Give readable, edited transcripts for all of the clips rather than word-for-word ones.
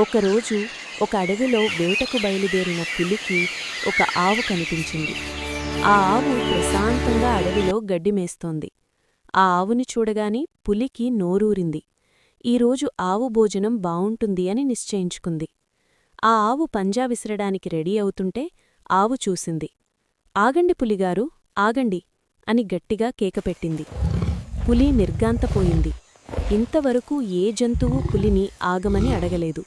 ఒకరోజు ఒక అడవిలో వేటకు బయలుదేరిన పులికి ఒక ఆవు కనిపించింది. ఆ ఆవు ప్రశాంతంగా అడవిలో గడ్డి మేస్తోంది. ఆ ఆవుని చూడగాని పులికి నోరూరింది. ఈరోజు ఆవు భోజనం బావుంటుంది అని నిశ్చయించుకుంది. ఆ ఆవు పంజా విసరడానికి రెడీ అవుతుంటే ఆవు చూసింది. ఆగండి పులిగారు, ఆగండి అని గట్టిగా కేకపెట్టింది. పులి నిర్గాంతపోయింది. ఇంతవరకు ఏ జంతువు పులిని ఆగమని అడగలేదు.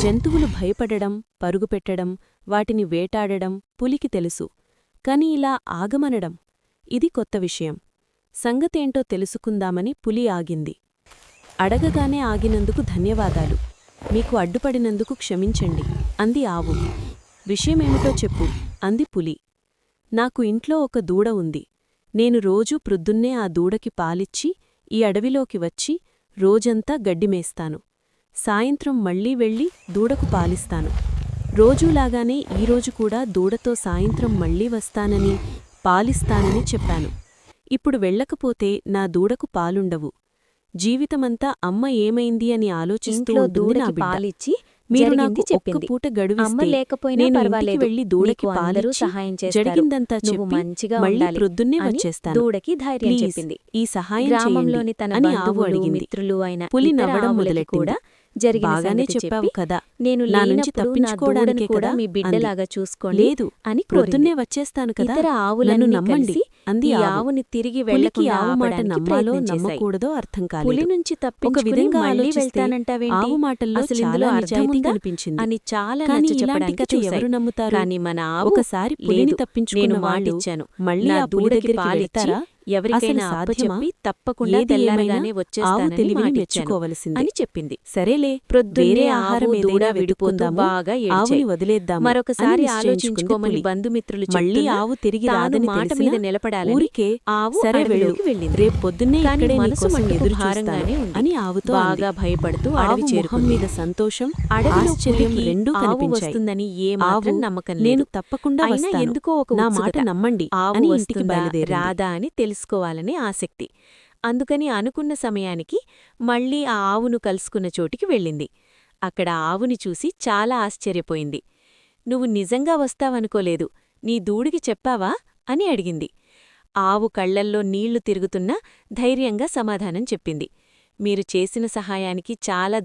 జంతువులు భయపడడం, పరుగుపెట్టడం, వాటిని వేటాడడం పులికి తెలుసు. కాని ఇలా ఆగమనడం, ఇది కొత్త విషయం. సంగతేంటో తెలుసుకుందామని పులి ఆగింది. అడగగానే ఆగినందుకు ధన్యవాదాలు. మీకు అడ్డుపడినందుకు క్షమించండి అంది ఆవు. విషయమేమిటో చెప్పు అంది పులి. నాకు ఇంట్లో ఒక దూడ ఉంది. నేను రోజూ ప్రొద్దున్నే ఆ దూడకి పాలిచ్చి ఈ అడవిలోకి వచ్చి రోజంతా గడ్డిమేస్తాను. సాయంత్రం మళ్లీ వెళ్ళి దూడకు పాలిస్తాను. రోజూలాగానే ఈరోజు కూడా దూడతో సాయంత్రం మళ్లీ వస్తానని, పాలిస్తానని చెప్పాను. ఇప్పుడు వెళ్ళకపోతే నా దూడకు పాలుండవు. జీవితమంతా అమ్మ ఏమైంది అని ఆలోచిస్తూ ఇంట్లో ఉంటుంది నా దూడకి బిడ్డ. పాలిచ్చి మీరు జరిగింది నాకు ఒక్క చెప్పింది. పూట అమ్మ గడువిస్తే లేకపోయినా నేను ఇంటికి పర్వాలేదు, వెళ్లి దూడకి నీకు అందరూ పాలిచ్చి సహాయం చేస్తారు. జరిగిందంతా నువ్వు చెప్పి మంచిగా మళ్ళీ ఉండాలి ప్రొద్దున్నే అని వచ్చేస్తాను. దూడకి ధైర్యం ప్లీజ్, చెప్పింది. ఈ సహాయం గ్రామంలోని చేయండి తన అని ఆవు బంధువులు, అడిగింది. మిత్రులు అయిన పులి ఇతర నవ్వడం ఆవులకి మొదలెట్టింది. కూడా జరిగిన బాగానే సంగతి చెప్పావు చెప్పి, కదా, నేను నా నుంచి లేనప్పుడు నా తప్పించుకోవడానికే దూడని కూడా కదా మీ అంది. బిడ్డలాగా చూసుకోండి లేదు, అని ప్రొద్దున్నే కోరింది. వచ్చేస్తాను కదా, ఇతర నన్ను ఆవులన్నీ నమ్మండి కలిసి అంది ఈ ఆవు. ఆవుని తిరిగి పులికి వెళ్లకుండా ఆవు మాట ఆపడానికి నమ్మాలో ప్రయత్నం చేశాయి. నమ్మకూడదో అర్థం పులి కాలేదు. నుంచి ఒక తప్పించుకుని విధంగా మళ్లీ ఆలోచిస్తే వెళ్తానంటావేంటి, ఆవు మాటల్లో అసలు చాలా ఇందులో నిజాయితీ అర్థముందా కనిపించింది. అని చాలా కానీ నచ్చ ఇలాంటి చెప్పడానికి కథ చూశాయి. ఎవరు నమ్ముతారు? కాని మన ఆవు ఒకసారి పులిని లేదు, తప్పించుకున్న నేను వాళ్ళు మాటిచ్చాను, మళ్ళీ నా ఆ పులి దూడకి దగ్గరికి పాలిచ్చి వెళ్తారా? ఎవరికైనా అసలు అప్పచెప్పి సాధ్యమా? తప్పకుండా ఏది తెల్లారగానే ఏమైనా ఆవు వచ్చేస్తానని తెలివిని మాటిచ్చాను మెచ్చుకోవలసిందే అని చెప్పింది. సరేలే, ప్రొద్దున్నే వేరే ఆవు ఆహారం దూడ ఏదైనా విడిపోతూ వెతుక్కుందాము, బాగా ఆవుని ఏడ్చాయి. వదిలేద్దాము మరొకసారి అని నిశ్చయించుకుంది ఆలోచించుకోమని పులి. బంధుమిత్రులు మళ్ళీ చెప్తున్నా ఆవు తిరిగి తాను రాదని మాట తెలిసినా మీద నిలబడాలని ఊరికే ఆవు సరే వెళ్ళు, అడవిలోకి వెళ్ళింది. రేపు పొద్దున్నే కాని ఇక్కడే మనసు నీకోసం మట్టుకు ఎదురు భారంగానే చూస్తాను ఉంది. అని ఆవుతో అంది. బాగా భయపడుతూ ఆవు అడవి మొహం చేరుకుంది. మీద సంతోషం, అడవిలో ఆశ్చర్యం పులికి రెండూ ఆవు కనిపించాయి. వస్తుందని ఏమాత్రం ఆవు, నమ్మకం నేను లేదు. తప్పకుండా అయినా వస్తాను, ఎందుకో ఒక నా మాట ఉత్సుకత. నమ్మండి ఆవు అని ఇంటికి వస్తుందా బయలుదేరింది. రాదా అని తెలుసుకోవాలని ఆసక్తి. అందుకని అనుకున్న సమయానికి మళ్లీ ఆ ఆవును కలుసుకున్న చోటికి వెళ్ళింది. అక్కడ ఆవుని చూసి చాలా ఆశ్చర్యపోయింది. నువ్వు నిజంగా వస్తావనుకోలేదు, నీ దూడికి చెప్పావా అని అడిగింది. ఆవు కళ్లల్లో నీళ్లు తిరుగుతున్నా ధైర్యంగా సమాధానం చెప్పింది. మీరు చేసిన సహాయానికి చాలా